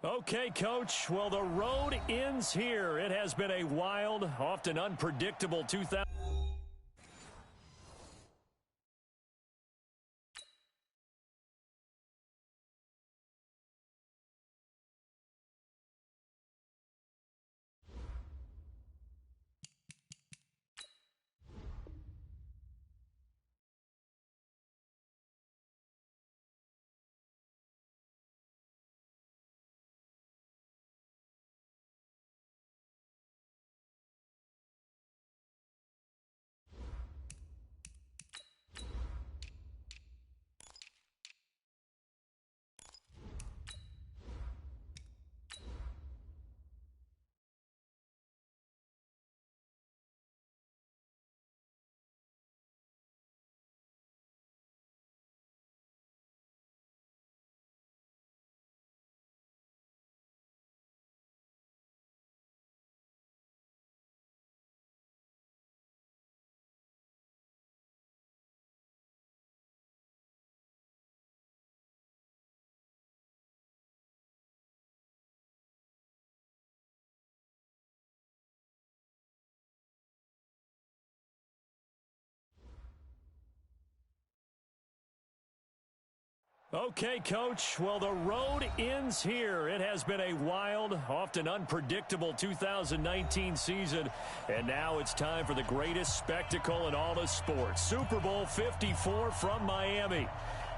Okay, Coach. Well, the road ends here. It has been a wild, often unpredictable 2000. Okay, Coach. Well, the road ends here. It has been a wild, often unpredictable 2019 season. And now it's time for the greatest spectacle in all of sports. Super Bowl 54 from Miami.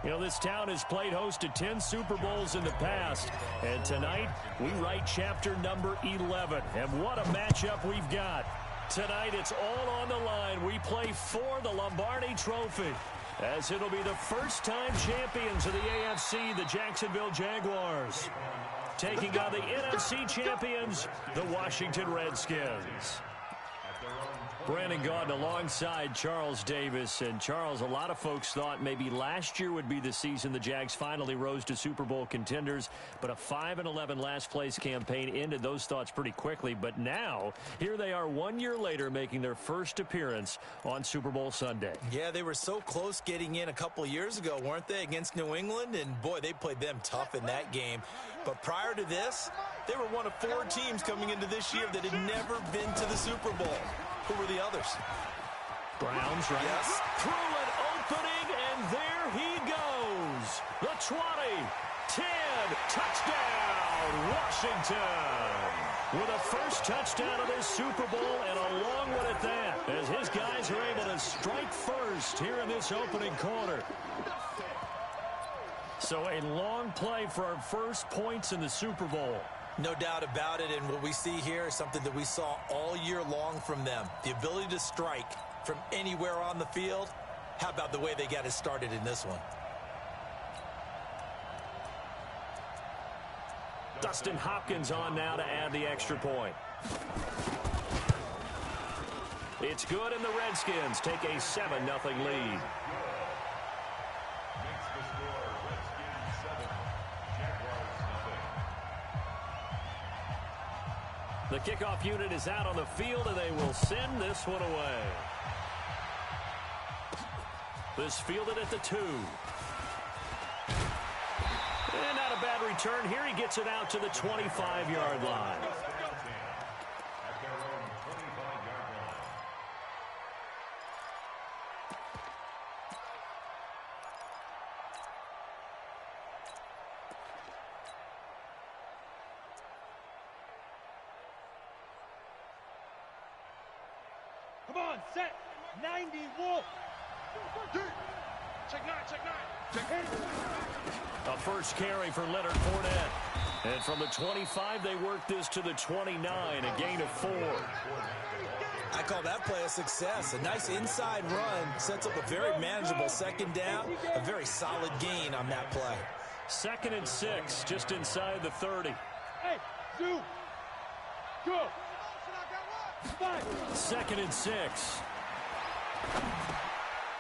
You know, this town has played host to 10 Super Bowls in the past. And tonight, we write chapter number 11. And what a matchup we've got. Tonight, it's all on the line. We play for the Lombardi Trophy, as it'll be the first-time champions of the AFC, the Jacksonville Jaguars, taking on the NFC champions, the Washington Redskins. Brandon Gaudin alongside Charles Davis. And Charles, a lot of folks thought maybe last year would be the season the Jags finally rose to Super Bowl contenders, but a 5-11 last-place campaign ended those thoughts pretty quickly. But now, here they are 1 year later making their first appearance on Super Bowl Sunday. Yeah, they were so close getting in a couple of years ago, weren't they, against New England? And, boy, they played them tough in that game. But prior to this, they were one of 4 teams coming into this year that had never been to the Super Bowl. Who were the others? Browns, right? Yes. Through an opening, and there he goes. The 20, 10, touchdown, Washington. With a first touchdown of this Super Bowl, and a long one at that, as his guys are able to strike first here in this opening quarter. So a long play for our first points in the Super Bowl. No doubt about it, and what we see here is something that we saw all year long from them. The ability to strike from anywhere on the field. How about the way they got it started in this one? Dustin Hopkins on now to add the extra point. It's good, and the Redskins take a 7-0 lead. The kickoff unit is out on the field, and they will send this one away. This fielded at the 2. And not a bad return. Here he gets it out to the 25-yard line. Come on, set, 90, Wolf. Check 9, check 9. Check 8. A first carry for Leonard Fournette. And from the 25, they work this to the 29, a gain of 4. I call that play a success. A nice inside run sets up a very manageable second down, a very solid gain on that play. 2nd and 6, just inside the 30. Hey, Zoo. Go. 2nd and 6.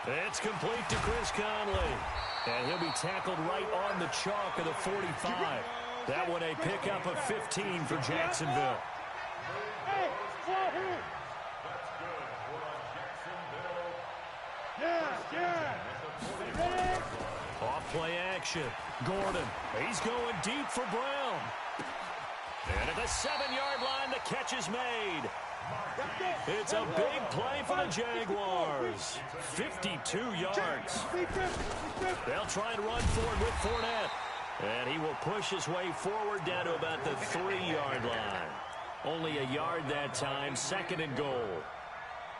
It's complete to Chris Conley. And he'll be tackled right on the chalk of the 45. That one a pickup of 15 for Jacksonville. Hey, yeah. Off play action. Gordon. He's going deep for Brown. the 7-yard line. The catch is made. It's a big play for the Jaguars. 52 yards. They'll try and run forward with Fournette. And he will push his way forward down to about the 3-yard line. Only a yard that time, 2nd and goal.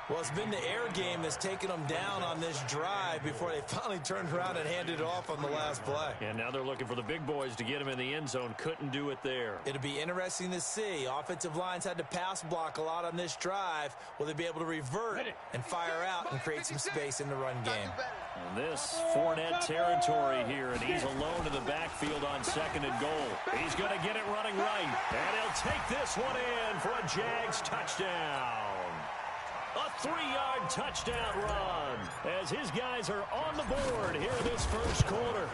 Well, it's been the air game that's taken them down on this drive before they finally turned around and handed it off on the last play. And now they're looking for the big boys to get him in the end zone. Couldn't do it there. It'll be interesting to see. Offensive lines had to pass block a lot on this drive. Will they be able to revert and fire out and create some space in the run game? And this Fournette territory here, and he's alone in the backfield on 2nd and goal. He's going to get it running right, and he'll take this one in for a Jags touchdown. A 3-yard touchdown run as his guys are on the board here in this first quarter.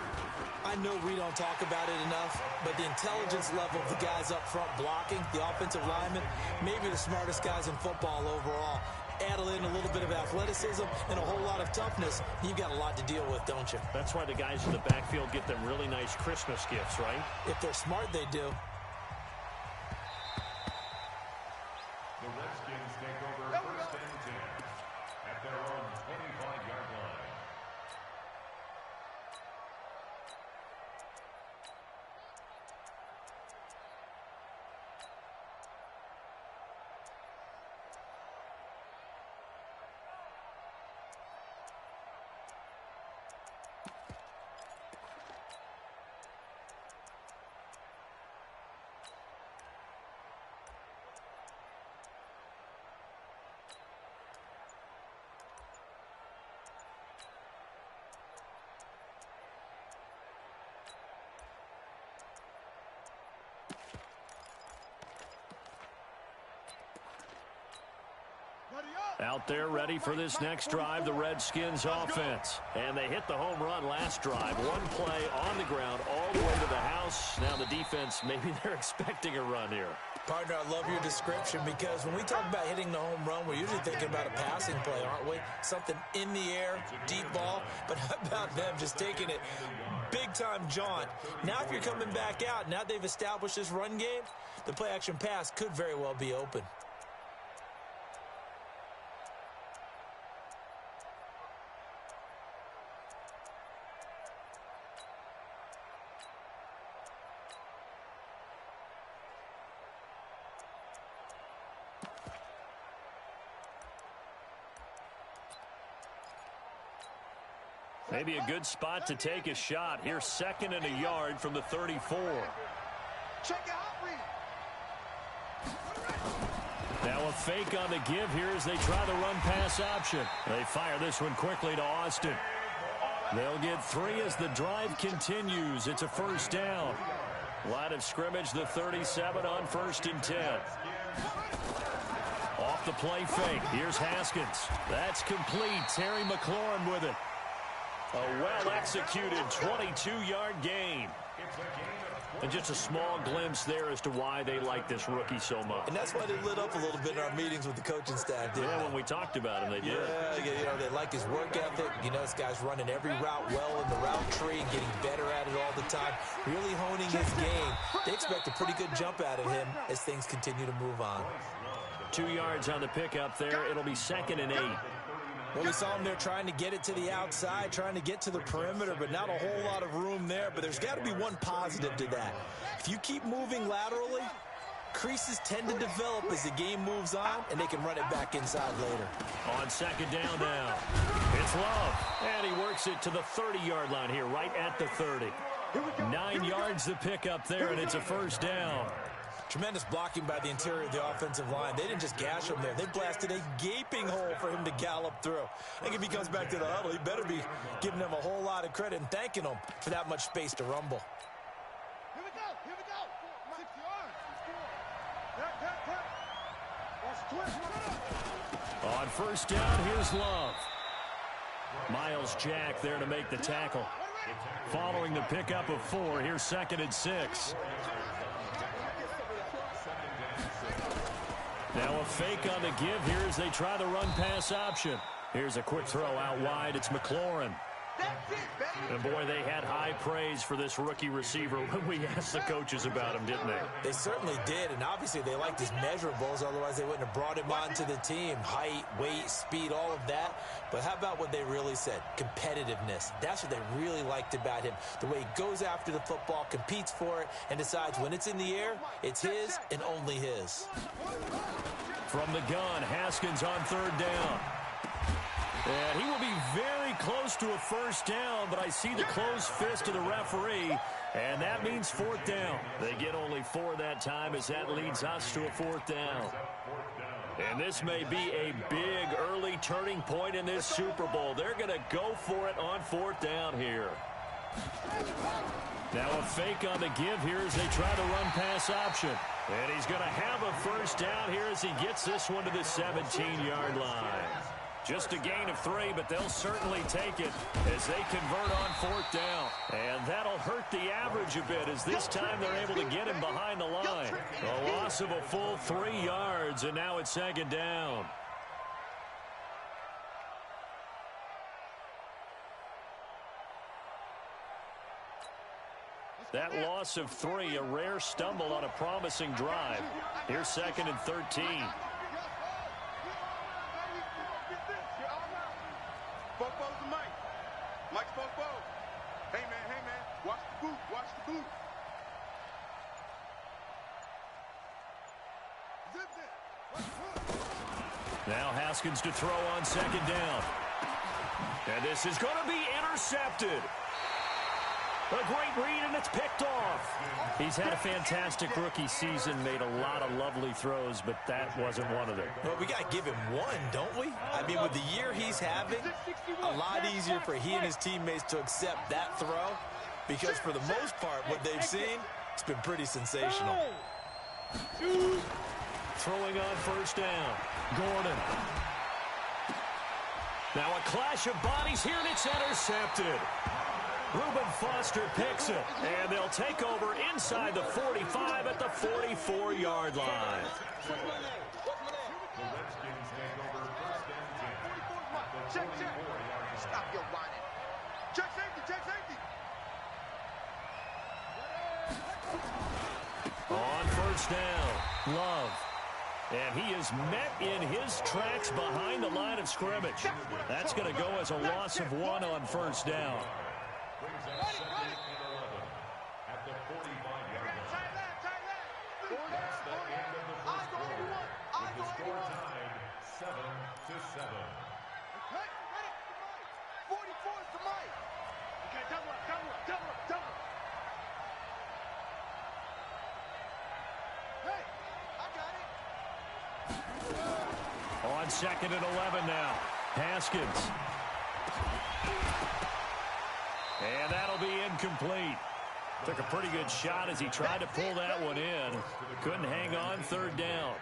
I know we don't talk about it enough, but the intelligence level of the guys up front blocking, the offensive linemen, maybe the smartest guys in football overall. Add in a little bit of athleticism and a whole lot of toughness, you've got a lot to deal with, don't you? That's why the guys in the backfield get them really nice Christmas gifts, right? If they're smart, they do. The Redskins take over 1st and 10 at their own 25-yard line. Out there ready for this next drive, the Redskins offense. And they hit the home run last drive. One play on the ground all the way to the house. Now the defense, maybe they're expecting a run here. Partner, I love your description because when we talk about hitting the home run, we're usually thinking about a passing play, aren't we? Something in the air, deep ball. But how about them just taking it big-time jaunt? Now if you're coming back out, now they've established this run game, the play-action pass could very well be open. Maybe a good spot to take a shot. Here's 2nd and a yard from the 34. Now a fake on the give here as they try the run-pass option. They fire this one quickly to Austin. They'll get 3 as the drive continues. It's a 1st down. Line of scrimmage, the 37 on 1st and 10. Off the play fake. Here's Haskins. That's complete. Terry McLaurin with it. A well-executed 22-yard gain. And just a small glimpse there as to why they like this rookie so much. And that's why they lit up a little bit in our meetings with the coaching staff, didn't Yeah, they? when we talked about him, they did. Yeah, you know, they like his work ethic. You know, this guy's running every route well in the route tree and getting better at it all the time, really honing his game. They expect a pretty good jump out of him as things continue to move on. 2 yards on the pickup there. It'll be 2nd and 8. Well, we saw him there trying to get it to the outside, trying to get to the perimeter, but not a whole lot of room there. But there's got to be one positive to that. If you keep moving laterally, creases tend to develop as the game moves on, and they can run it back inside later. On 2nd down now, it's Love. And he works it to the 30-yard line here, right at the 30. 9 yards the pickup there, and it's a 1st down. Tremendous blocking by the interior of the offensive line. They didn't just gash him there. They blasted a gaping hole for him to gallop through. I think if he comes back to the huddle, he better be giving them a whole lot of credit and thanking them for that much space to rumble. Here we go. 6 yards. On 1st down, here's Love. Miles Jack there to make the tackle. Following the pickup of 4, here's 2nd and 6. Now a fake on the give here as they try the run-pass option. Here's a quick throw out wide. It's McLaurin. And boy, they had high praise for this rookie receiver when we asked the coaches about him, didn't they? They certainly did, and obviously they liked his measurables, otherwise they wouldn't have brought him onto the team. Height, weight, speed, all of that. But how about what they really said? Competitiveness. That's what they really liked about him. The way he goes after the football, competes for it, and decides when it's in the air, it's his and only his. From the gun, Haskins on third down. And he will be very close to a first down, but I see the closed fist of the referee, and that means fourth down. They get only 4 that time as that leads us to a fourth down. And this may be a big early turning point in this Super Bowl. They're going to go for it on fourth down here. Now a fake on the give here as they try the run-pass option. And he's going to have a first down here as he gets this one to the 17-yard line. Just a gain of 3, but they'll certainly take it as they convert on fourth down. And that'll hurt the average a bit as this time they're able to get him behind the line. A loss of a full 3 yards, and now it's second down. That loss of 3, a rare stumble on a promising drive. Here's second and 13. Now Haskins to throw on second down. And this is going to be intercepted. A great read, and it's picked off. He's had a fantastic rookie season, made a lot of lovely throws, but that wasn't one of them. Well, we got to give him one, don't we? I mean, with the year he's having, a lot easier for he and his teammates to accept that throw because for the most part, what they've seen, it's been pretty sensational. Throwing on first down. Gordon. Now a clash of bodies here, and it's intercepted. Reuben Foster picks it, and they'll take over inside the 45 at the 44-yard line. The Redskins take over first and 10 at the 44-yard line. Stop your whining. Check safety, check safety. On first down, Love. And he is met in his tracks behind the line of scrimmage. That's going to go as a loss of 1 on first down. Brings up second and 11 at the 45-yard line. That's the end of the first quarter, with the score tied 7-7. Ready? 44 is to Mike. Okay, double up. Hey, I got it. On second and 11 now. Haskins. And that'll be incomplete. Took a pretty good shot as he tried to pull that one in. Couldn't hang on third down.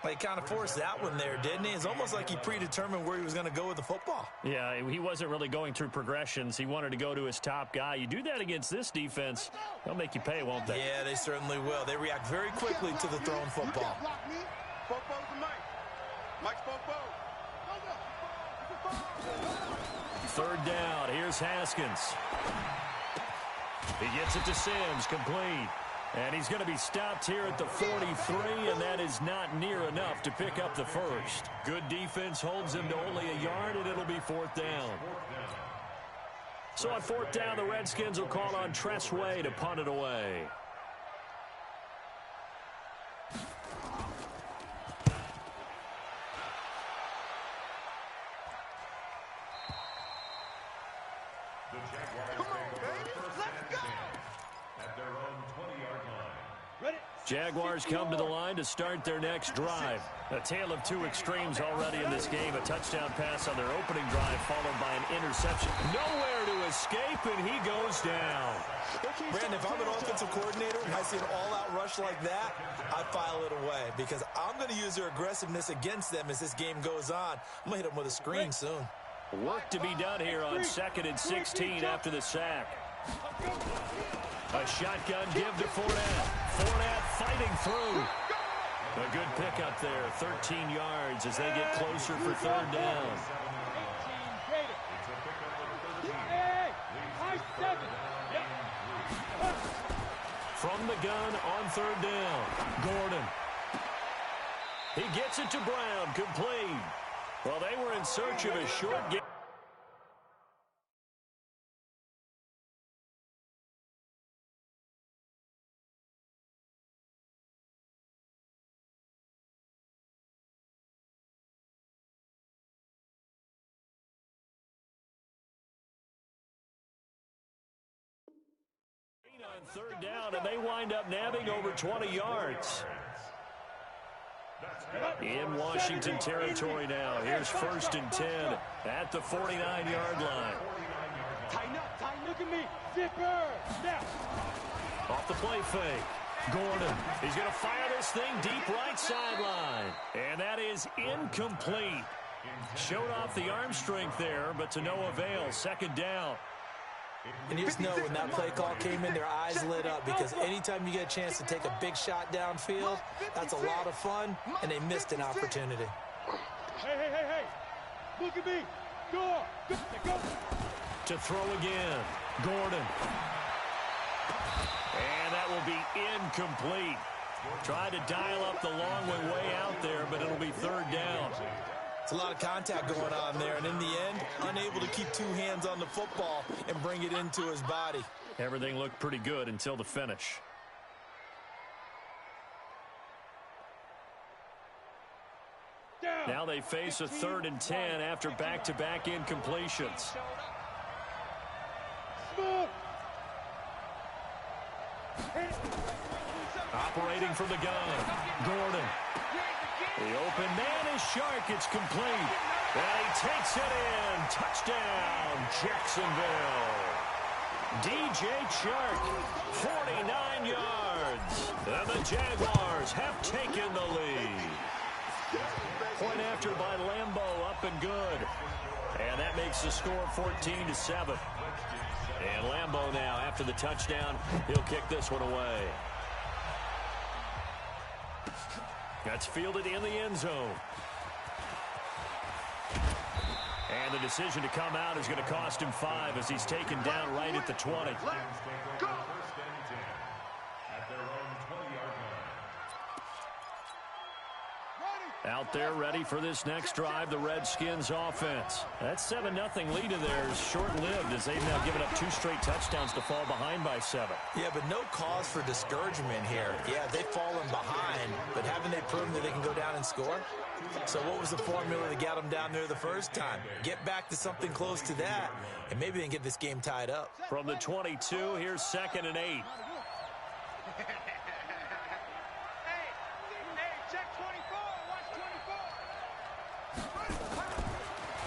Well, he kind of forced that one there, didn't he? It's almost like he predetermined where he was going to go with the football. Yeah, he wasn't really going through progressions. He wanted to go to his top guy. You do that against this defense, they'll make you pay, won't they? Yeah, they certainly will. They react very quickly to the thrown football. Third down, here's Haskins. He gets it to Sims, complete. And he's going to be stopped here at the 43, and that is not near enough to pick up the first. Good defense holds him to only a yard, and it'll be fourth down. So on fourth down, the Redskins will call on Tressway to punt it away. The Jaguars take over first and 10 at their own 20-yard line. Ready? Jaguars come to the line to start their next drive. A tale of two extremes already in this game. A touchdown pass on their opening drive followed by an interception. Nowhere to escape, and he goes down. Brandon, if I'm an offensive coordinator and I see an all-out rush like that, I file it away because I'm going to use their aggressiveness against them as this game goes on. I'm going to hit them with a screen soon. Work to be done here on second and 16 after the sack. A shotgun give to Fournette. Fournette fighting through. A good pickup there, 13 yards as they get closer for third down. It's a pickup of 13. from the gun on third down. Gordon. He gets it to Brown, complete. Well, they were in search of a short game. On third down, and they wind up nabbing over 20 yards. In Washington territory now. Here's 1st and 10 at the 49-yard line. Tighten up, tighten. Look at me. Zipper. Snap. Off the play fake. Gordon. He's going to fire this thing deep right sideline. And that is incomplete. Showed off the arm strength there, but to no avail. 2nd down. And you just know when that play call came in, their eyes lit up, because anytime you get a chance to take a big shot downfield, that's a lot of fun, and they missed an opportunity. Hey. Look at me. Go. To throw again. Gordon. And that will be incomplete. Tried to dial up the long way out there, but it'll be 3rd down. It's a lot of contact going on there, and in the end, unable to keep 2 hands on the football and bring it into his body. Everything looked pretty good until the finish. Now they face a 3rd and 10 after back-to-back incompletions. Operating from the gun. Gordon. The open man is Shark. It's complete. And he takes it in. Touchdown, Jacksonville. DJ Shark, 49 yards. And the Jaguars have taken the lead. Point after by Lambeau, up and good. And that makes the score 14-7. And Lambeau now, after the touchdown, he'll kick this one away. That's fielded in the end zone. And the decision to come out is going to cost him 5 as he's taken down right at the 20. Out there ready for this next drive, the Redskins offense. That 7-0 lead of theirs short-lived as they've now given up 2 straight touchdowns to fall behind by 7. Yeah, but no cause for discouragement here. Yeah, they've fallen behind, but haven't they proven that they can go down and score? So what was the formula that got them down there the first time? Get back to something close to that, and maybe they can get this game tied up. From the 22, here's 2nd and 8.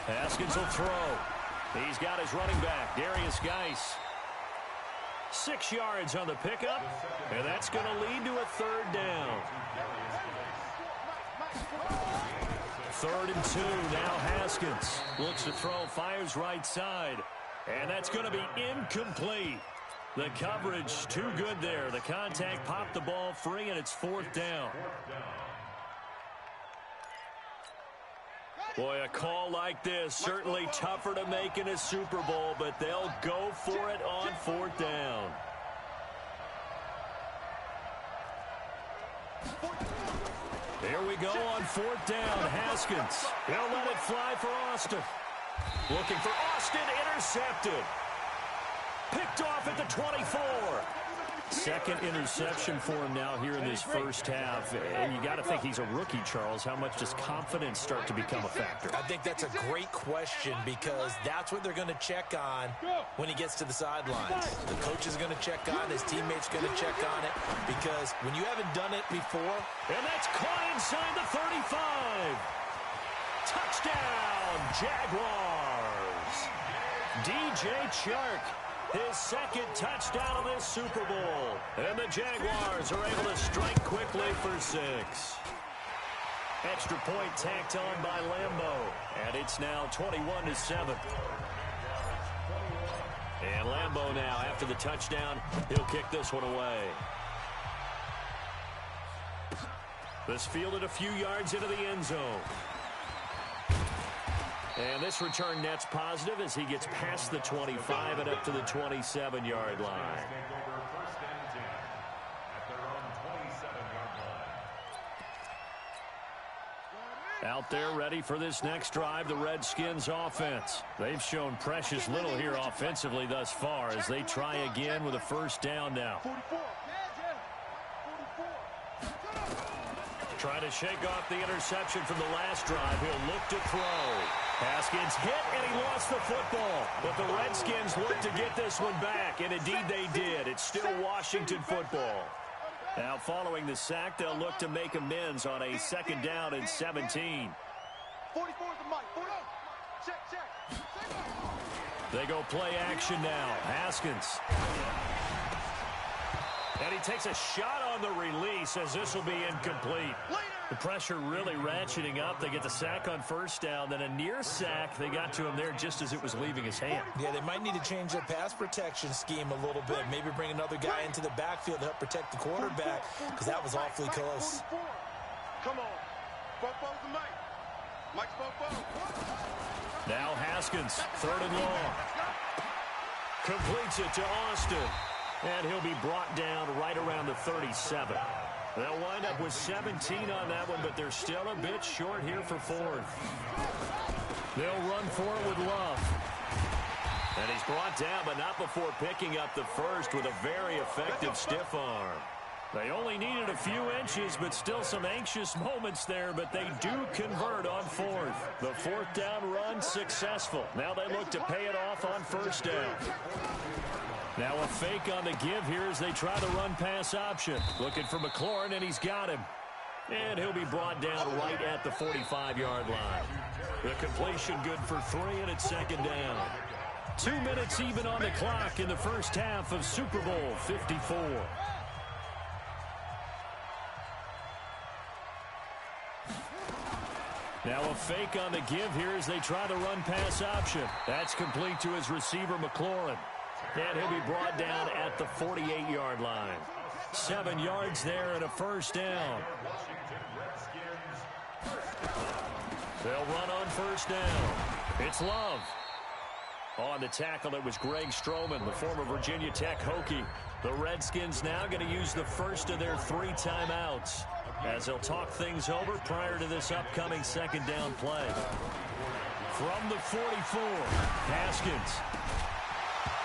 Haskins will throw. He's got his running back, Darius Geis. 6 yards on the pickup, and that's going to lead to a 3rd down. 3rd and 2, now Haskins. Looks to throw, fires right side. And that's going to be incomplete. The coverage too good there. The contact popped the ball free, and it's 4th down. Boy, a call like this, certainly tougher to make in a Super Bowl, but they'll go for it on 4th down. Here we go on 4th down. Haskins. He'll let it fly for Austin. Looking for Austin, intercepted. Picked off at the 24. 2nd interception for him now here in this first half. And you got to think he's a rookie, Charles. How much does confidence start to become a factor? I think that's a great question, because that's what they're going to check on when he gets to the sidelines. The coach is going to check on, his teammates going to check on it, because when you haven't done it before. And that's caught inside the 35. Touchdown, Jaguars. DJ Chark. His 2nd touchdown of this Super Bowl. And the Jaguars are able to strike quickly for 6. Extra point tacked on by Lambeau. And it's now 21-7. And Lambeau now, after the touchdown, he'll kick this one away. This fielded a few yards into the end zone. And this return net's positive as he gets past the 25 and up to the 27-yard line. Out there ready for this next drive, the Redskins offense. They've shown precious little here offensively thus far as they try again with a first down now. Trying to shake off the interception from the last drive. He'll look to throw. Haskins hit, and he lost the football. But the Redskins look to get this one back, and indeed they did. It's still Washington football. Now, following the sack, they'll look to make amends on a second down and 17. 44 is the mic. 40. Check. They go play action now. Haskins. And he takes a shot on the release as this will be incomplete. The pressure really ratcheting up. They get the sack on first down. Then a near sack. They got to him there just as it was leaving his hand. Yeah, they might need to change their pass protection scheme a little bit. Maybe bring another guy into the backfield to help protect the quarterback because that was awfully close. Come on. Bobo's the mic. Mike's Bobo. Now Haskins, 3rd and long. Completes it to Austin. And he'll be brought down right around the 37. They'll wind up with 17 on that one, but they're still a bit short here for 4th. They'll run for it with Love. And he's brought down, but not before picking up the first with a very effective stiff arm. They only needed a few inches, but still some anxious moments there, but they do convert on 4th. The 4th down run successful. Now they look to pay it off on first down. Now a fake on the give here as they try the run-pass option. Looking for McLaurin, and he's got him. And he'll be brought down right at the 45-yard line. The completion good for 3, and it's 2nd down. 2 minutes even on the clock in the first half of Super Bowl 54. Now a fake on the give here as they try the run-pass option. That's complete to his receiver, McLaurin. And he'll be brought down at the 48-yard line. 7 yards there and a first down. They'll run on first down. It's Love. On the tackle, it was Greg Stroman, the former Virginia Tech Hokie. The Redskins now going to use the first of their 3 timeouts as they'll talk things over prior to this upcoming second down play. From the 44, Haskins.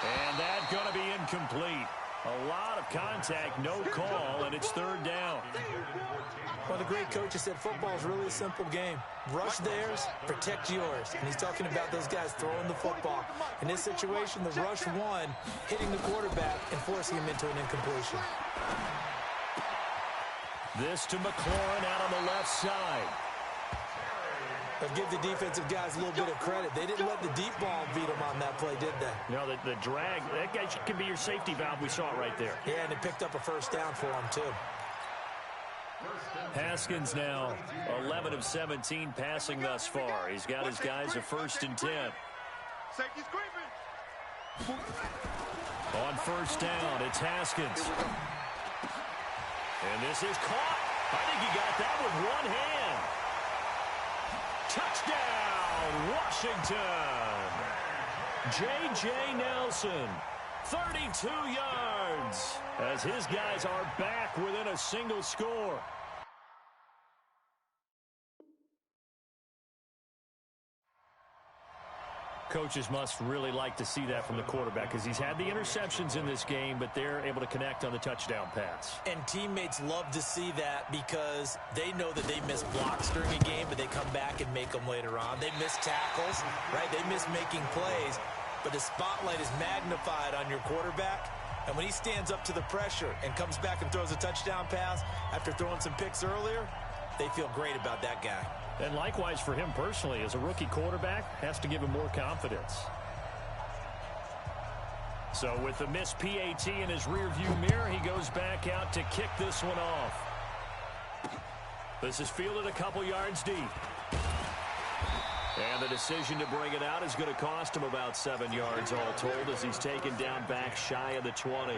And that's going to be incomplete. A lot of contact, no call, and it's 3rd down. Well, the great coach has said football is really a simple game. Rush theirs, protect yours. And he's talking about those guys throwing the football. In this situation, the rush one, hitting the quarterback and forcing him into an incompletion. This to McLaurin out on the left side. But give the defensive guys a little bit of credit. They didn't let the deep ball beat them on that play, did they? No, the drag, that guy can be your safety valve. We saw it right there. Yeah, and it picked up a first down for him, too. Haskins now 11 of 17 passing thus far. He's got his guys a 1st and 10. Safety's creeping. On first down, it's Haskins. And this is caught. I think he got that with one hand. Touchdown, Washington. J.J. Nelson, 32 yards, as his guys are back within a single score. Coaches must really like to see that from the quarterback because he's had the interceptions in this game, but they're able to connect on the touchdown pass. And teammates love to see that because they know that they miss blocks during a game, but they come back and make them later on. They miss tackles, right? They miss making plays, but the spotlight is magnified on your quarterback. And when he stands up to the pressure and comes back and throws a touchdown pass after throwing some picks earlier, they feel great about that guy. And likewise for him personally, as a rookie quarterback, has to give him more confidence. So with the missed PAT in his rearview mirror, he goes back out to kick this one off. This is fielded a couple yards deep. And the decision to bring it out is going to cost him about 7 yards all told as he's taken down back shy of the 20.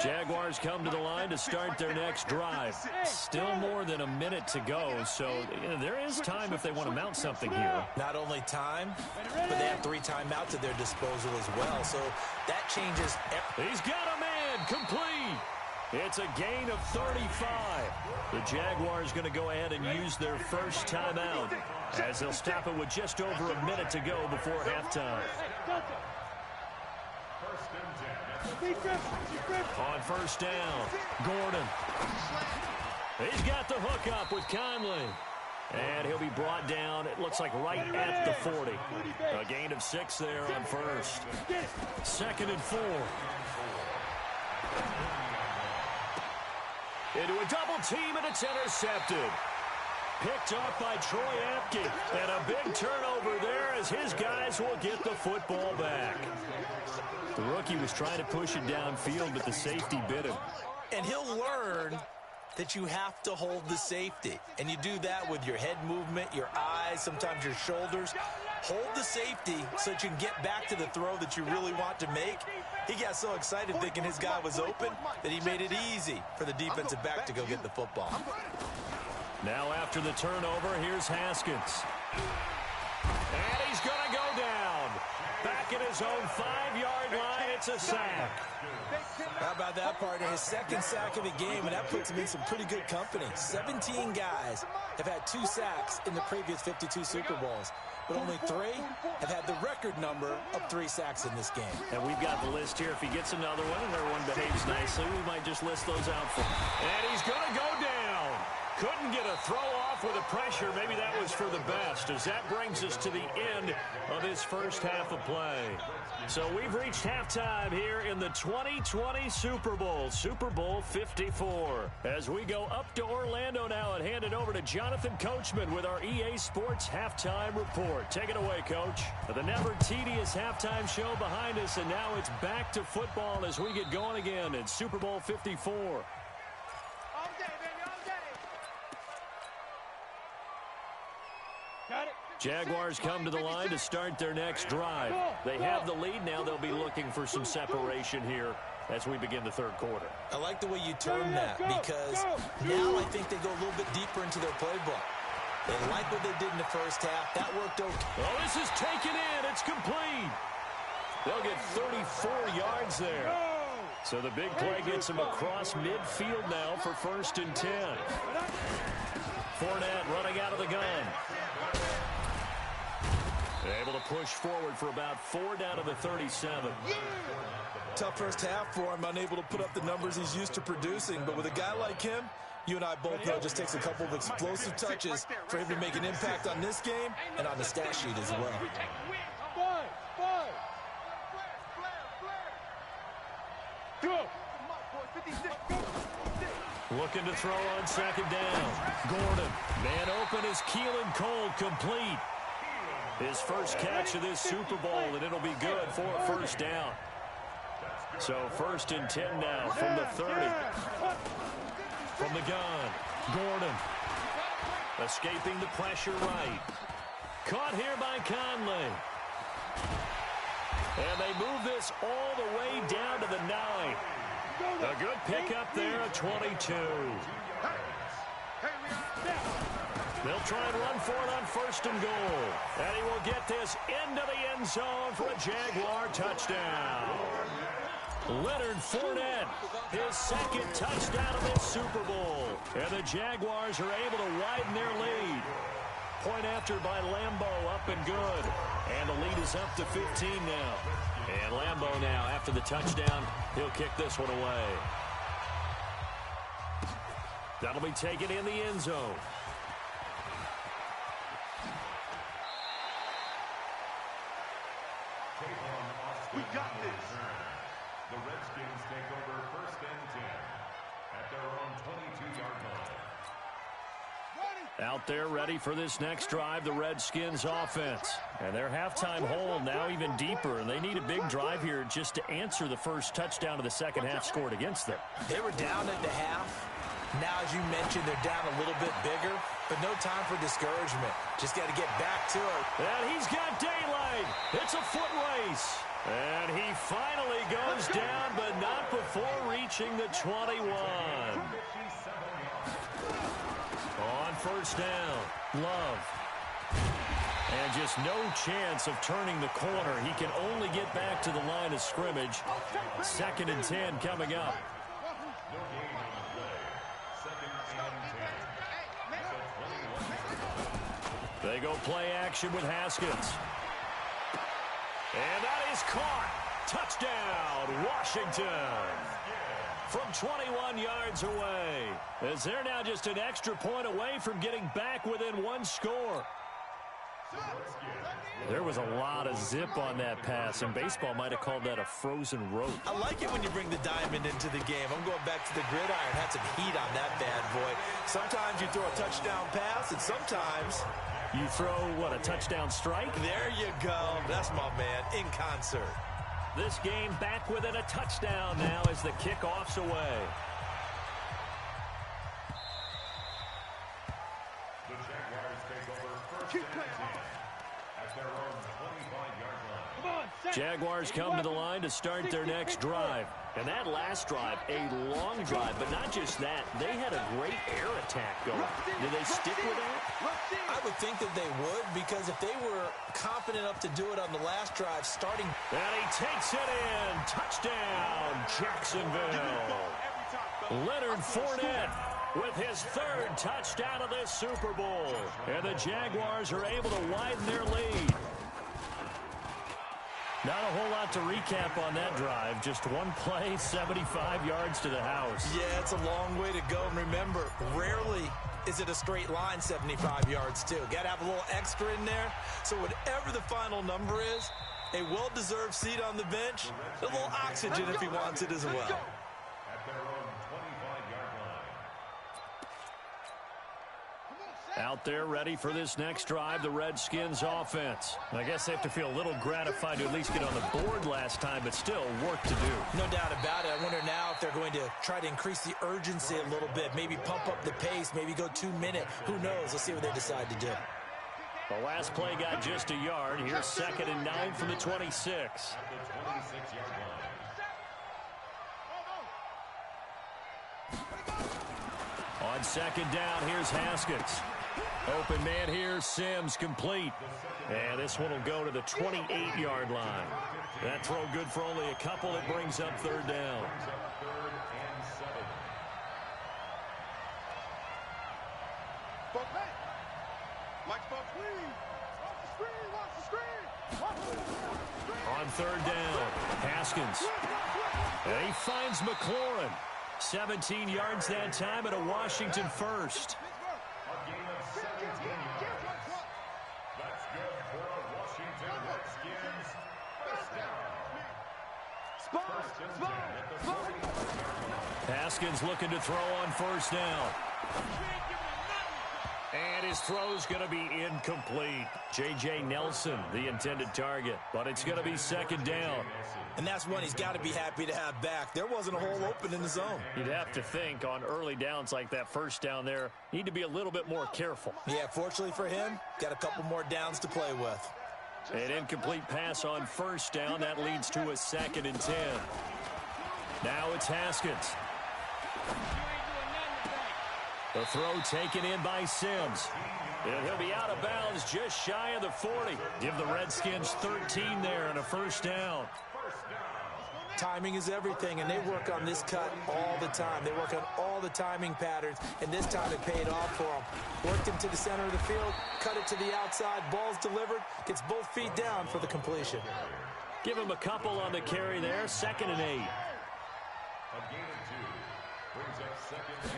Jaguars come to the line to start their next drive. Still more than a minute to go, so there is time if they want to mount something here. Not only time, but they have 3 timeouts at their disposal as well, so that changes everything. He's got a man complete. It's a gain of 35. The Jaguars going to go ahead and use their first timeout as they'll stop it with just over a minute to go before halftime. On first down, Gordon. He's got the hook up with Conley. And he'll be brought down, it looks like right at the 40. A gain of 6 there on first. 2nd and 4. Into a double team, and it's intercepted. Picked off by Troy Apke. And a big turnover there as his guys will get the football back. The rookie was trying to push it downfield, but the safety bit him. And he'll learn that you have to hold the safety. And you do that with your head movement, your eyes, sometimes your shoulders. Hold the safety so that you can get back to the throw that you really want to make. He got so excited thinking his guy was open that he made it easy for the defensive back to go get the football. Now after the turnover, here's Haskins. And he's going to go down. Back at his own 5-yard line, it's a sack. How about that, partner? His second sack of the game, and that puts him in some pretty good company. 17 guys have had 2 sacks in the previous 52 Super Bowls, but only 3 have had the record number of 3 sacks in this game. And we've got the list here. If he gets another one and everyone behaves nicely, we might just list those out for him. And he's going to go down. Couldn't get a throw off with the pressure. Maybe that was for the best, as that brings us to the end of his first half of play. So we've reached halftime here in the 2020 Super Bowl, Super Bowl 54. As we go up to Orlando now and hand it over to Jonathan Coachman with our EA Sports Halftime Report. Take it away, Coach. The never tedious halftime show behind us, and now it's back to football as we get going again in Super Bowl 54. Jaguars come to the line to start their next drive. They have the lead. Now they'll be looking for some separation here as we begin the third quarter. I like the way you term that, because now I think they go a little bit deeper into their playbook. They like what they did in the first half. That worked okay. Oh, this is taken in. It's complete. They'll get 34 yards there. So the big play gets them across midfield now for 1st and 10. Fournette running out of the gun. Able to push forward for about 4 down to the 37. Tough first half for him, unable to put up the numbers he's used to producing. But with a guy like him, you and I both know it just takes a couple of explosive touches for him to make an impact on this game and on the stat sheet as well. Looking to throw on 2nd down. Gordon, man open is Keelan Cole, complete. His first catch of this Super Bowl, and it'll be good for a 1st down. So 1st and 10 now from the 30. From the gun, Gordon. Escaping the pressure right. Caught here by Conley. And they move this all the way down to the 9. A good pickup there at 22. They'll try and run for it on 1st and goal. And he will get this into the end zone for a Jaguar touchdown. Leonard Fournette, his 2nd touchdown of this Super Bowl. And the Jaguars are able to widen their lead. Point after by Lambeau, up and good. And the lead is up to 15 now. And Lambeau now, after the touchdown, he'll kick this one away. That'll be taken in the end zone. We got this. The Redskins take over 1st and 10 at their own 22-yard line. Out there ready for this next drive, the Redskins offense. And their halftime hole now even deeper, and they need a big drive here just to answer the first touchdown of the second half scored against them. They were down at the half. Now, as you mentioned, they're down a little bit bigger, but no time for discouragement. Just got to get back to it. And he's got daylight. It's a foot race. And he finally goes down, but not before reaching the 21. On 1st down, Love. And just no chance of turning the corner. He can only get back to the line of scrimmage. 2nd and 10 coming up. No gain on the play. Second and 10. They go play action with Haskins. And that is caught. Touchdown, Washington. From 21 yards away. As they're now just an extra point away from getting back within one score. There was a lot of zip on that pass, and baseball might have called that a frozen rope. I like it when you bring the diamond into the game. I'm going back to the gridiron. Had some heat on that bad boy. Sometimes you throw a touchdown pass, and sometimes you throw, what, a touchdown strike? There you go. That's my man, in concert. This game back within a touchdown now as the kickoff's away. The Jaguars take over first and 10 at their own 25-yard line. Jaguars come to the line to start their next drive. And that last drive, a long drive, but not just that. They had a great air attack going. Did they stick with that? I would think that they would, because if they were confident enough to do it on the last drive, starting... And he takes it in. Touchdown, Jacksonville. Leonard Fournette with his third touchdown of this Super Bowl. And the Jaguars are able to widen their lead. Not a whole lot to recap on that drive. Just one play, 75 yards to the house. Yeah, it's a long way to go. And remember, rarely is it a straight line 75 yards, too. Got to have a little extra in there. So whatever the final number is, a well-deserved seat on the bench, a little oxygen if he wants it as well. At their own 25-yard line. Out there ready for this next drive, the Redskins offense. I guess they have to feel a little gratified to at least get on the board last time, but still work to do. No doubt about it. I wonder now if they're going to try to increase the urgency a little bit, maybe pump up the pace, maybe go 2 minute. Who knows? Let's see what they decide to do. The last play got just a yard. Here's 2nd and 9 from the 26. At the 26-yard line. On 2nd down, here's Haskins. Open man here, Sims, complete. And this one will go to the 28-yard line. That throw good for only a couple. It brings up 3rd down. On 3rd down, Haskins. And he finds McLaurin. 17 yards that time at a Washington first. A gain of 17 yards. That's good for a Washington Redskins first down. First and 10 at the 40-yard line. Haskins looking to throw on 1st down. And his throw's going to be incomplete. J.J. Nelson, the intended target. But it's going to be 2nd down. And that's one he's got to be happy to have back. There wasn't a hole open in the zone. You'd have to think on early downs like that 1st down there, need to be a little bit more careful. Yeah, fortunately for him, got a couple more downs to play with. An incomplete pass on 1st down. That leads to a 2nd and 10. Now it's Haskins. The throw taken in by Sims. And he'll be out of bounds just shy of the 40. Give the Redskins 13 there and a 1st down. Timing is everything, and they work on this cut all the time. They work on all the timing patterns, and this time it paid off for them. Worked him to the center of the field, cut it to the outside, ball's delivered, gets both feet down for the completion. Give him a couple on the carry there, 2nd and 8. A gain of 2 brings up 2nd and 8.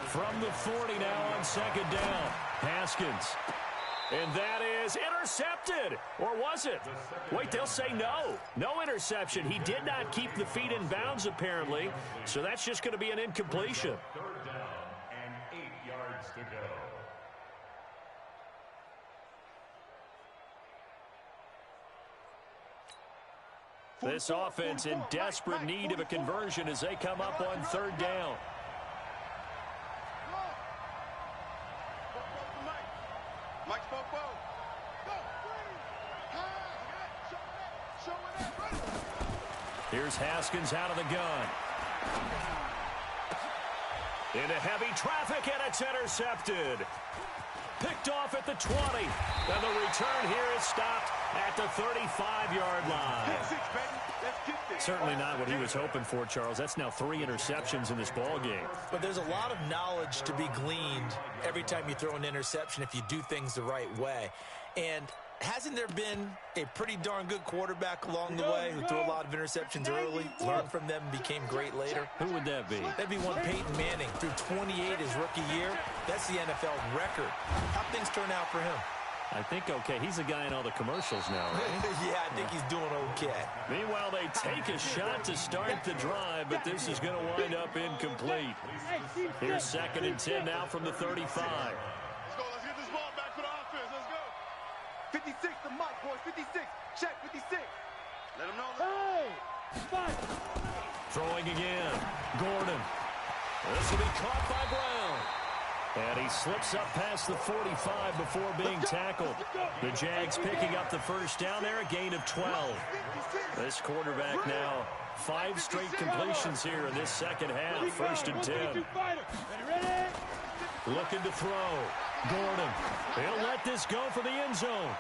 From the 40 now on 2nd down. Haskins. And that is intercepted. Or was it? Wait, they'll say no. No interception. He did not keep the feet in bounds, apparently. So that's just going to be an incompletion. 3rd down and 8 yards to go. This offense in desperate need of a conversion as they come up on 3rd down. Here's Haskins out of the gun. Into heavy traffic, and it's intercepted. Picked off at the 20. And the return here is stopped at the 35-yard line. Certainly not what he was hoping for, Charles. That's now 3 interceptions in this ball game. But there's a lot of knowledge to be gleaned every time you throw an interception if you do things the right way. And hasn't there been a pretty darn good quarterback along the way who threw a lot of interceptions early, learned from them, and became great later? Who would that be? That'd be one Peyton Manning. Threw 28 his rookie year. That's the NFL record. How'd things turn out for him? I think okay. He's a guy in all the commercials now, right? Yeah, I think he's doing okay. Meanwhile, they take a shot to start the drive, but this is going to wind up incomplete. Here's 2nd and 10 now from the 35. Let's go. Let's get this ball back for the offense. Let's go. 56 to Mike, boys. 56. Check 56. Let him know. Hey! Throwing again. Gordon. This will be caught by Brown. And he slips up past the 45 before being tackled. The Jags picking up the first down there, a gain of 12. This quarterback now 5 straight completions here in this second half. 1st and 10. Looking to throw. Gordon. He'll let this go for the end zone.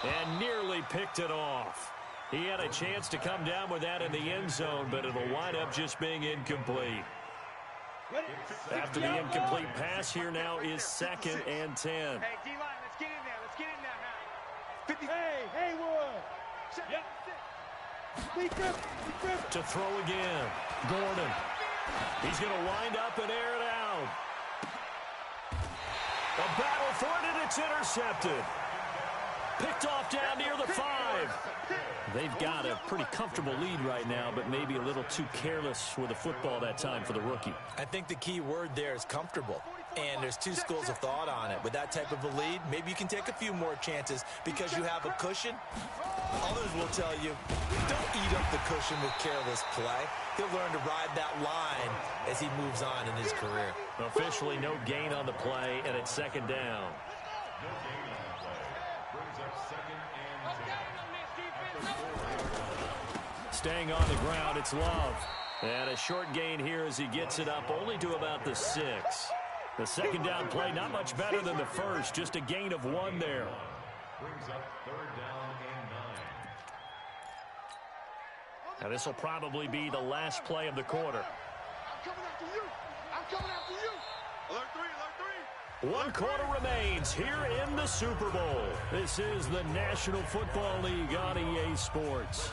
And nearly picked it off. He had a chance to come down with that in the end zone, but it'll wind up just being incomplete. After the incomplete pass, here now is 2nd and 10. Hey, D-line, let's get in there. Let's get in there now. Hey, Haywood. Yep. To throw again. Gordon. He's going to wind up and air it out. A battle for it, and it's intercepted. Picked off down near the 5. They've got a pretty comfortable lead right now, but maybe a little too careless with the football that time for the rookie. I think the key word there is comfortable. And there's 2 schools of thought on it. With that type of a lead, maybe you can take a few more chances because you have a cushion. Others will tell you, don't eat up the cushion with careless play. He'll learn to ride that line as he moves on in his career. Officially no gain on the play, and it's 2nd down. Staying on the ground, it's Love. And a short gain here as he gets it up only to about the 6. The 2nd down play, not much better than the first, just a gain of 1 there. Brings up 3rd down and 9. Now this will probably be the last play of the quarter. I'm coming after you. I'm coming after you. Alert 3, alert 3. 1 quarter remains here in the Super Bowl. This is the National Football League on EA Sports.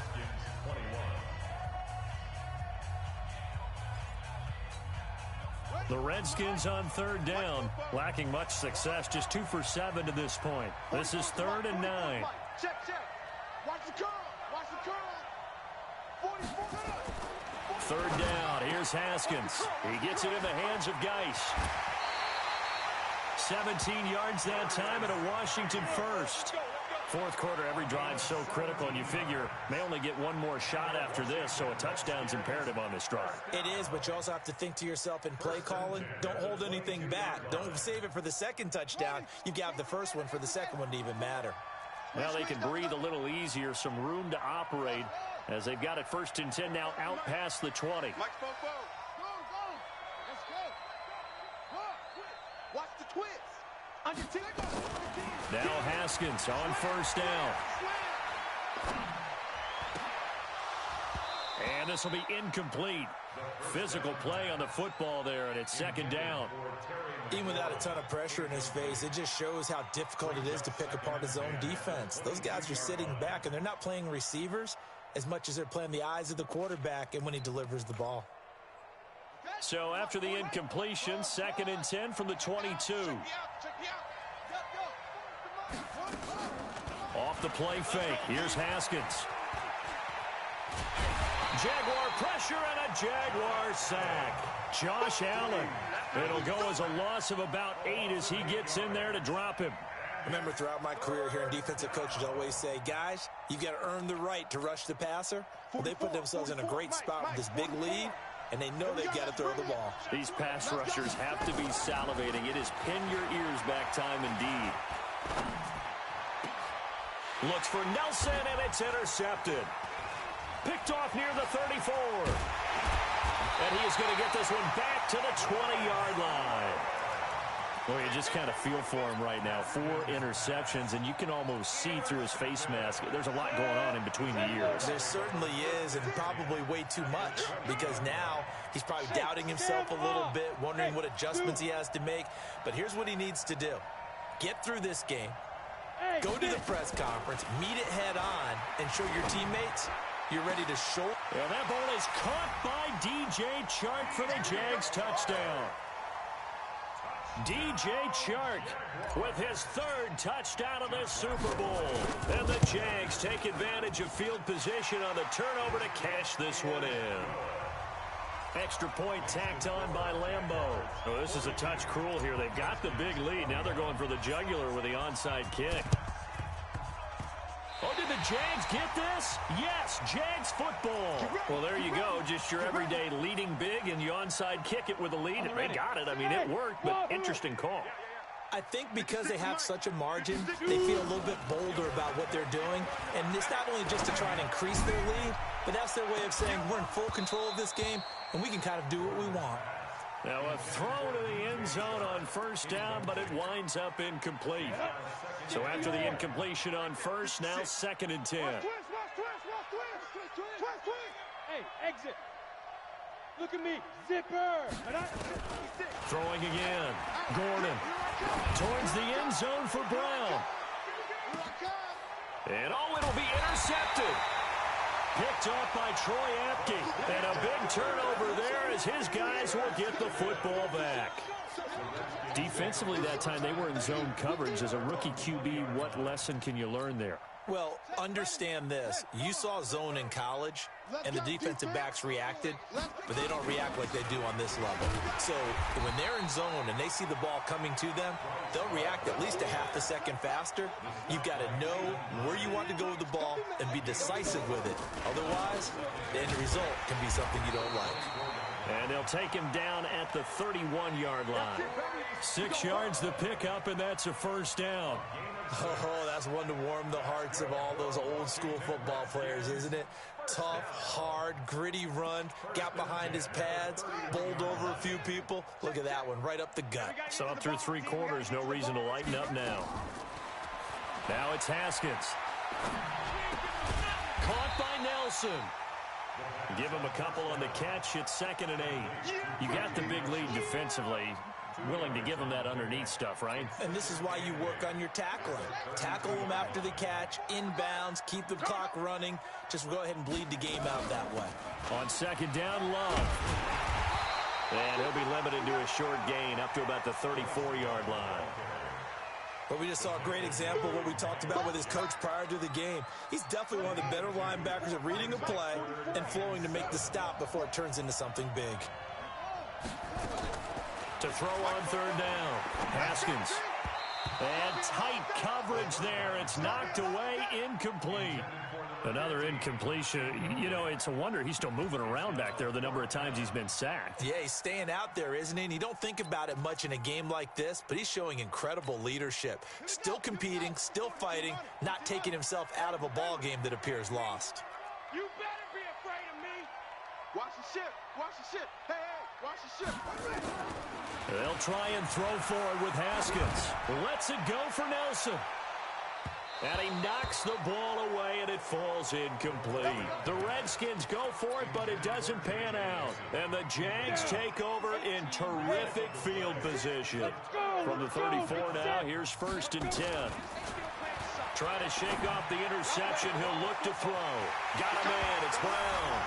The Redskins on 3rd down, lacking much success, just 2 for 7 to this point. This is 3rd and 9. Check. Watch the curl. Watch the curl. 44. 3rd down. Here's Haskins. He gets it in the hands of Geis. 17 yards that time and a Washington first. 4th quarter, every drive so critical, and you figure may only get 1 more shot after this, so a touchdown's imperative on this drive. It is, but you also have to think to yourself in play calling, don't hold anything back. Don't save it for the 2nd touchdown. You got the first one for the 2nd one to even matter. Now they can breathe a little easier, some room to operate as they've got it 1st and 10 now out past the 20. Mike's go. Let's go. Watch the twist. On your team. Now Haskins on 1st down. And this will be incomplete. Physical play on the football there, and it's 2nd down. Even without a ton of pressure in his face, it just shows how difficult it is to pick apart his own defense. Those guys are sitting back, and they're not playing receivers as much as they're playing the eyes of the quarterback and when he delivers the ball. So after the incompletion, 2nd and 10 from the 22. Off the play fake. Here's Haskins. Jaguar pressure and a Jaguar sack. Josh Allen. It'll go as a loss of about 8 as he gets in there to drop him. Remember, throughout my career here in defensive coaches always say, guys, you've got to earn the right to rush the passer. Well, they put themselves in a great spot with this big lead, and they know they've got to throw the ball. These pass rushers have to be salivating. It is pin your ears back time indeed. Looks for Nelson, and it's intercepted. Picked off near the 34. And he is going to get this one back to the 20-yard line. Well, you just kind of feel for him right now. 4 interceptions, and you can almost see through his face mask. There's a lot going on in between the ears. There certainly is, and probably way too much, because now he's probably doubting himself a little bit, wondering what adjustments he has to make. But here's what he needs to do. Get through this game, go to the press conference, meet it head on, and show your teammates you're ready to show. Well, that ball is caught by DJ Chark for the Jags touchdown. DJ Chark with his 3rd touchdown of the Super Bowl. And the Jags take advantage of field position on the turnover to cash this one in. Extra point tacked on by Lambeau. Oh, this is a touch cruel here. They've got the big lead. Now they're going for the jugular with the onside kick. Oh, did the Jags get this? Yes, Jags football. Well, there you go. Just your everyday leading big, and you onside kick it with a lead. And they got it. I mean, it worked, but interesting call. I think because they have such a margin, they feel a little bit bolder about what they're doing. And it's not only just to try and increase their lead, but that's their way of saying we're in full control of this game, and we can kind of do what we want. Now a throw to the end zone on 1st down, but it winds up incomplete. So after the incompletion on 1st, now 2nd and 10. Hey, exit. Look at me. Zipper. Throwing again. Gordon towards the end zone for Brown. And it'll be intercepted. Picked off by Troy Apke. And a big turnover there as his guys will get the football back. Defensively that time, they were in zone coverage. As a rookie QB, what lesson can you learn there? Well, understand this. You saw zone in college, and the defensive backs reacted, but they don't react like they do on this level. So when they're in zone and they see the ball coming to them, they'll react at least a half a second faster. You've got to know where you want to go with the ball and be decisive with it. Otherwise, the end result can be something you don't like. And they'll take him down at the 31-yard line. 6 yards the pickup, and that's a 1st down. Oh, that's one to warm the hearts of all those old-school football players, isn't it? Tough, hard, gritty run, got behind his pads, bowled over a few people. Look at that one, right up the gut. So up through 3 quarters, no reason to lighten up now. Now it's Haskins. Caught by Nelson. Give him a couple on the catch. It's 2nd and 8. You got the big lead defensively. Willing to give him that underneath stuff, right? And this is why you work on your tackling. Tackle them after the catch, inbounds, keep the clock running. Just go ahead and bleed the game out that way. On 2nd down, Love. And he'll be limited to a short gain up to about the 34-yard line. But we just saw a great example of what we talked about with his coach prior to the game. He's definitely one of the better linebackers at reading a play and flowing to make the stop before it turns into something big. To throw on 3rd down. Haskins. And tight coverage there. It's knocked away, incomplete. Another incompletion. You know, it's a wonder he's still moving around back there the number of times he's been sacked. Yeah, he's staying out there, isn't he? And you don't think about it much in a game like this, but he's showing incredible leadership. Still competing, still fighting, not taking himself out of a ball game that appears lost. You better be afraid of me. Watch the ship. Watch the ship. Hey, hey, watch the ship. They'll try and throw for it with Haskins. Lets it go for Nelson. And he knocks the ball away, and it falls incomplete. The Redskins go for it, but it doesn't pan out. And the Jags take over in terrific field position. From the 34 now, here's 1st and 10. Trying to shake off the interception. He'll look to throw. Got a man. It's Brown.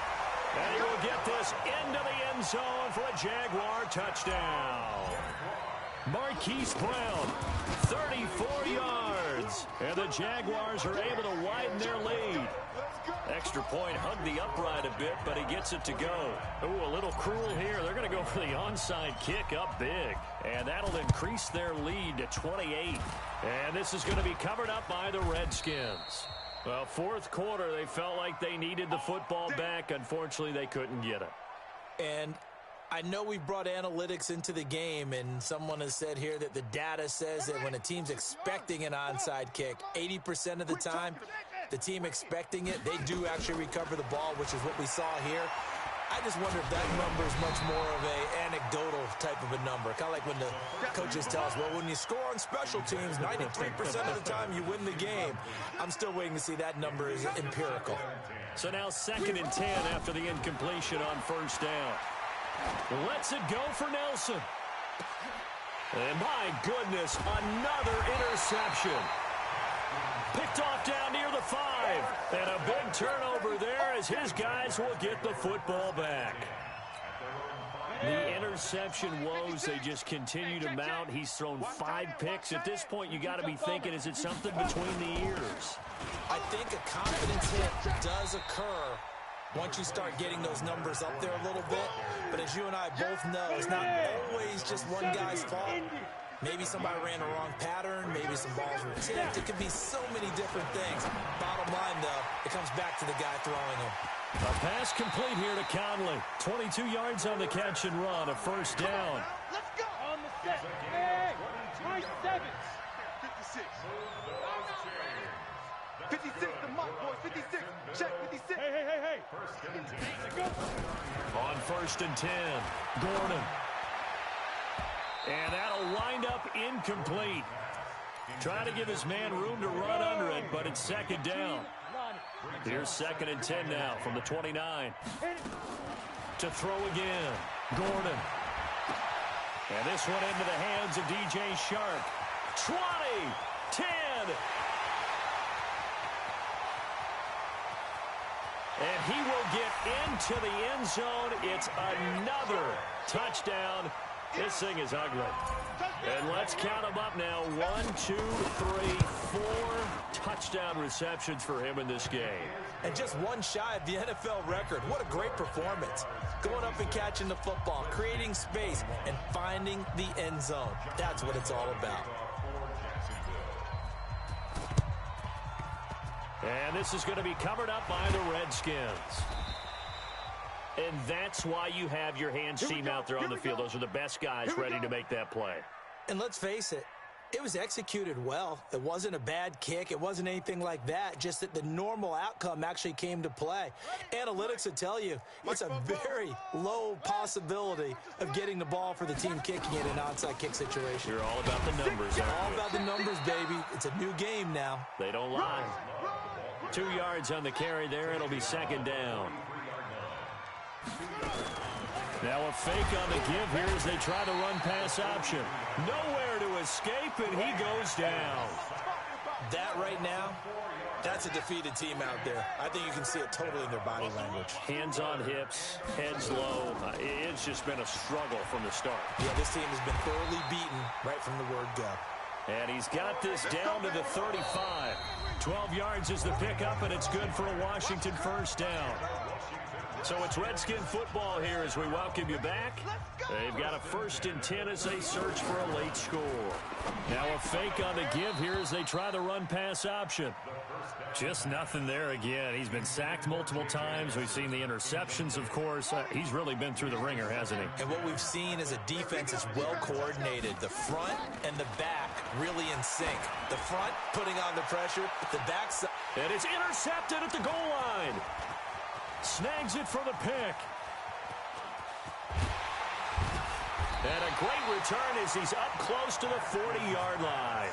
And he will get this into the end zone for a Jaguar touchdown. Marquise Brown, 34 yards. And the Jaguars are able to widen their lead. Extra point, hugged the upright a bit, but he gets it to go. Ooh, a little cruel here. They're going to go for the onside kick up big. And that'll increase their lead to 28. And this is going to be covered up by the Redskins. Well, 4th quarter, they felt like they needed the football back. Unfortunately, they couldn't get it. And I know we brought analytics into the game, and someone has said here that the data says that when a team's expecting an onside kick, 80% of the time, the team expecting it, they do actually recover the ball, which is what we saw here. I just wonder if that number is much more of a anecdotal type of a number. Kind of like when the coaches tell us, well, when you score on special teams, 93% of the time you win the game. I'm still waiting to see that number is empirical. So now 2nd and 10 after the incompletion on first down. Lets it go for Nelson. And my goodness, another interception. Picked off down near the 5. And a big turnover there as his guys will get the football back. The interception woes, they just continue to mount. He's thrown 5 picks. At this point, you got to be thinking, is it something between the ears? I think a confidence hit does occur once you start getting those numbers up there a little bit. But as you and I both know, it's not always just one guy's fault. Maybe somebody ran the wrong pattern. Maybe some balls were tipped. It could be so many different things. Bottom line, though, it comes back to the guy throwing them. A pass complete here to Conley. 22 yards on the catch and run. A first down. Let's go. On the set. Hey, my 7. 56. 56 the mark, boys. 56. Check 56. Hey. On 1st and 10, Gordon. And that'll wind up incomplete. Trying to give his man room to run under it, but it's 2nd down. Here's 2nd and 10 now from the 29. To throw again, Gordon. And this one into the hands of DJ Shark. 20, 10. And he will get into the end zone. It's another touchdown. This thing is ugly. And let's count them up now. 1, 2, 3, 4 touchdown receptions for him in this game. And just one shy of the NFL record. What a great performance. Going up and catching the football, creating space, and finding the end zone. That's what it's all about. And this is going to be covered up by the Redskins. And that's why you have your hands team out there on the field. Those are the best guys ready to make that play. And let's face it, it was executed well. It wasn't a bad kick. It wasn't anything like that. Just that the normal outcome actually came to play. Analytics will tell you it's a very low possibility of getting the ball for the team kicking it in an onside kick situation. You're all about the numbers. All about the numbers, baby. It's a new game now. They don't lie. 2 yards on the carry there. It'll be 2nd down. Now a fake on the give here as they try to run pass option. Nowhere to escape, and he goes down. That right now, that's a defeated team out there. I think you can see it totally in their body language. Hands on hips, heads low. It's just been a struggle from the start. Yeah, this team has been thoroughly beaten right from the word go. And he's got this down to the 35. 12 yards is the pickup, and it's good for a Washington first down. So it's Redskin football here as we welcome you back. They've got a 1st and 10 as they search for a late score. Now a fake on the give here as they try the run pass option. Just nothing there again. He's been sacked multiple times. We've seen the interceptions, of course. He's really been through the ringer, hasn't he? And what we've seen is a defense that's well coordinated. The front and the back really in sync. The front putting on the pressure, the back side. And it's intercepted at the goal line. Snags it for the pick. And a great return as he's up close to the 40-yard line.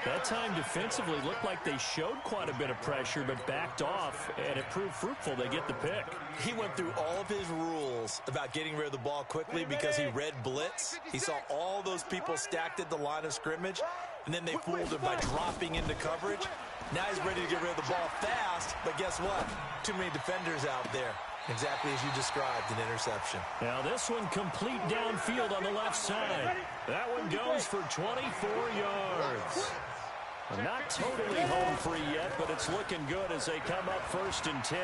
That time defensively looked like they showed quite a bit of pressure but backed off, and it proved fruitful. They get the pick. He went through all of his rules about getting rid of the ball quickly because he read blitz. He saw all those people stacked at the line of scrimmage, and then they fooled him by dropping into coverage. Now he's ready to get rid of the ball fast, but guess what? Too many defenders out there. Exactly as you described, an interception. Now this one complete downfield on the left side. That one goes for 24 yards. Not totally home free yet, but it's looking good as they come up 1st and 10.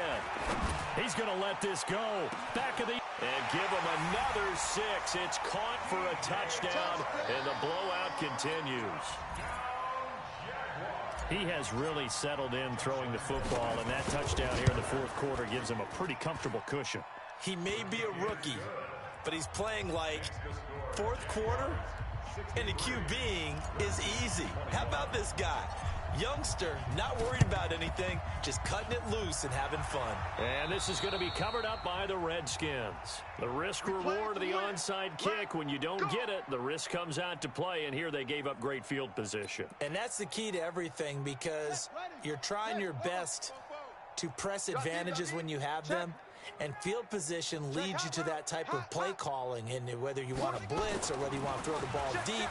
He's going to let this go. Back of the... And give him another 6. It's caught for a touchdown, and the blowout continues. He has really settled in throwing the football, and that touchdown here in the 4th quarter gives him a pretty comfortable cushion. He may be a rookie, but he's playing like 4th quarter, and the QBing is easy. How about this guy? Youngster, not worried about anything, just cutting it loose and having fun. And this is going to be covered up by the Redskins. The risk-reward of the onside kick. When you don't get it, the risk comes out to play, and here they gave up great field position. And that's the key to everything, because you're trying your best to press advantages when you have them, and field position leads you to that type of play calling. And whether you want to blitz or whether you want to throw the ball deep,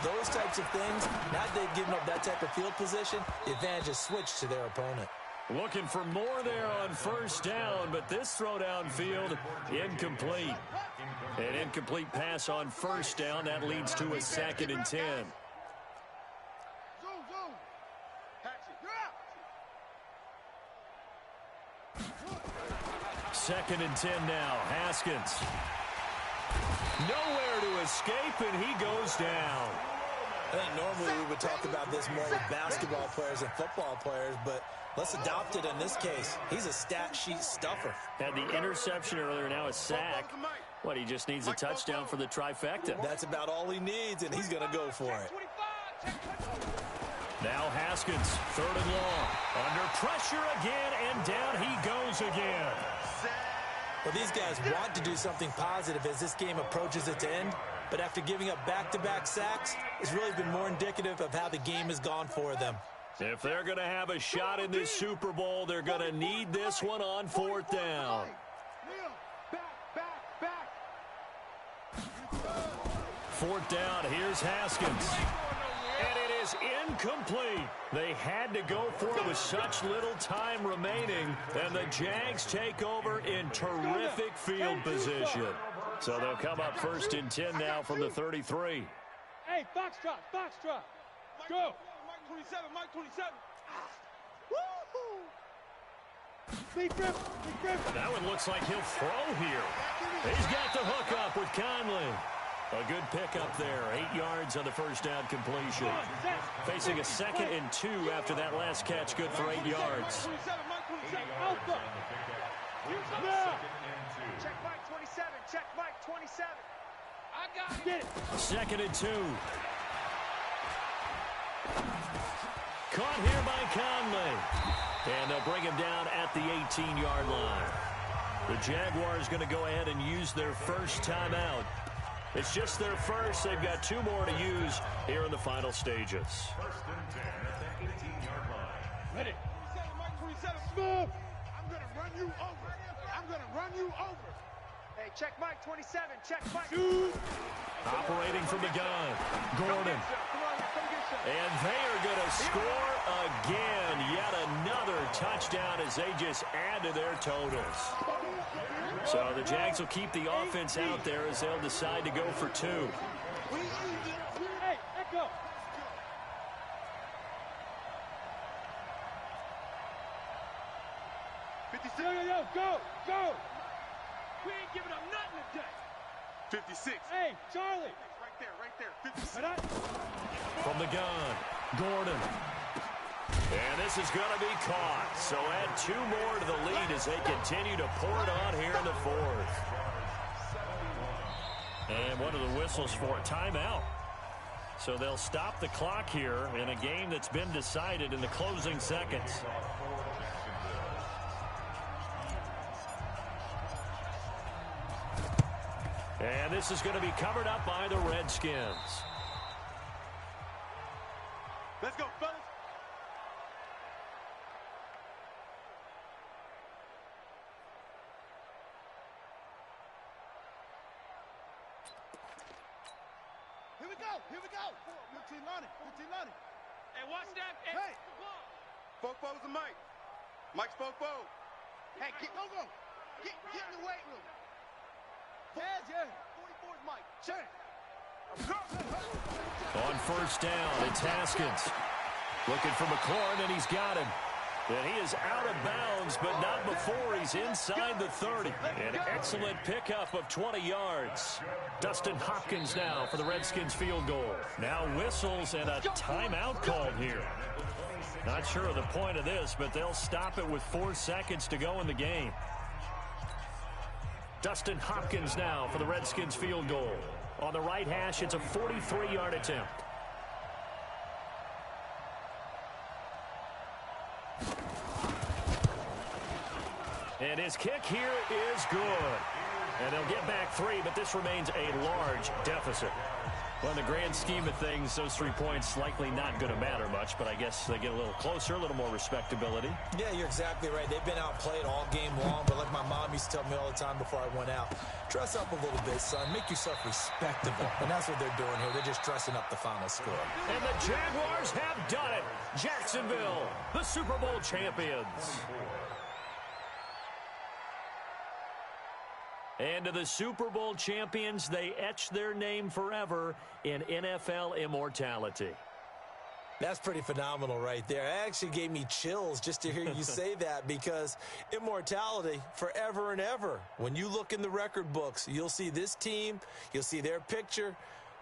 those types of things, now that they've given up that type of field position, the advantage is switched to their opponent. Looking for more there on first down, but this throw downfield, incomplete. An incomplete pass on first down. That leads to a 2nd and 10. Second and 10 now. Haskins. Nowhere to escape, and he goes down. I think normally we would talk about this more with basketball players and football players, but let's adopt it in this case. He's a stat sheet stuffer. Had the interception earlier, now a sack. What, he just needs a touchdown for the trifecta. That's about all he needs, and he's going to go for it. Now Haskins, 3rd and long. Under pressure again, and down he goes again. Well, these guys want to do something positive as this game approaches its end, but after giving up back-to-back sacks, it's really been more indicative of how the game has gone for them. If they're going to have a shot in this Super Bowl, they're going to need this one on 4th down. 4th down, here's Haskins. And it is incomplete. They had to go for it with such little time remaining, and the Jags take over in terrific field position. So they'll come up 1st and 10 now from the 33. Hey, Foxtrot, Foxtrot. Go. Mike 27, Mike 27. That one looks like he'll throw here. He's got the hook up with Conley. A good pickup there. 8 yards on the first down completion. Facing a 2nd and 2 after that last catch. Good for 8 yards. Check Mike 27. Check Mike 27. I got it. 2nd and 2. Caught here by Conley. And they'll bring him down at the 18-yard line. The Jaguars going to go ahead and use their first timeout. It's just their first. They've got 2 more to use here in the final stages. 1st and 10 at the 18-yard line. Ready. 27, Mike 27. Smooth. I'm going to run you over. I'm going to run you over. Hey, check Mike 27. Check Mike. Shoot. Operating from the gun. Gordon. And they are going to score again. Yet another touchdown as they just add to their totals. So the Jags will keep the offense out there as they'll decide to go for 2. Hey, echo. Go. We ain't giving up nothing today. 56. Hey, Charlie. Right there. 56. From the gun, Gordon. And this is going to be caught. So add 2 more to the lead as they continue to pour it on here in the 4th. And one of the whistles for a timeout. So they'll stop the clock here in a game that's been decided in the closing seconds. And this is going to be covered up by the Redskins. Let's go, fellas. Here we go. Good team learning. Hey, watch that. Hey. Fofo's the Mike. Mike's Fofo. Hey, go. Get in the weight room. Yeah. 44's Mike. Check. On first down, it's Haskins. Looking for McLaurin, and he's got him. And he is out of bounds, but not before he's inside the 30. An excellent pickup of 20 yards. Dustin Hopkins now for the Redskins field goal. Now whistles and a timeout called here. Not sure of the point of this, but they'll stop it with 4 seconds to go in the game. Dustin Hopkins now for the Redskins field goal. On the right hash, it's a 43-yard attempt. And his kick here is good. And they'll get back 3, but this remains a large deficit. Well, in the grand scheme of things, those 3 points likely not going to matter much, but I guess they get a little closer, a little more respectability. Yeah, you're exactly right. They've been outplayed all game long, but like my mom used to tell me all the time before I went out, dress up a little bit, son. Make yourself respectable. And that's what they're doing here. They're just dressing up the final score. And the Jaguars have done it. Jacksonville, the Super Bowl champions. And to the Super Bowl champions, they etch their name forever in NFL immortality. That's pretty phenomenal right there. It actually gave me chills just to hear you say that, because immortality forever and ever. When you look in the record books, you'll see this team, you'll see their picture,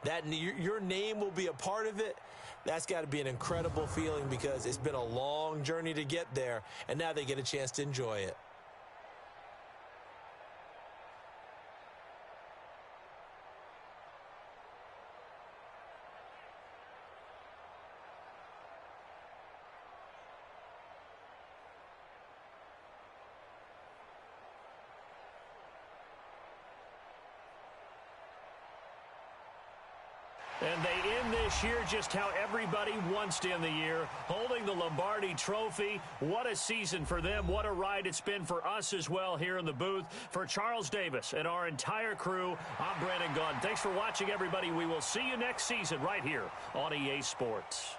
that your name will be a part of it. That's got to be an incredible feeling, because it's been a long journey to get there, and now they get a chance to enjoy it. And they end this year just how everybody wants to end the year, holding the Lombardi Trophy. What a season for them. What a ride it's been for us as well here in the booth. For Charles Davis and our entire crew, I'm Brandon Gunn. Thanks for watching, everybody. We will see you next season right here on EA Sports.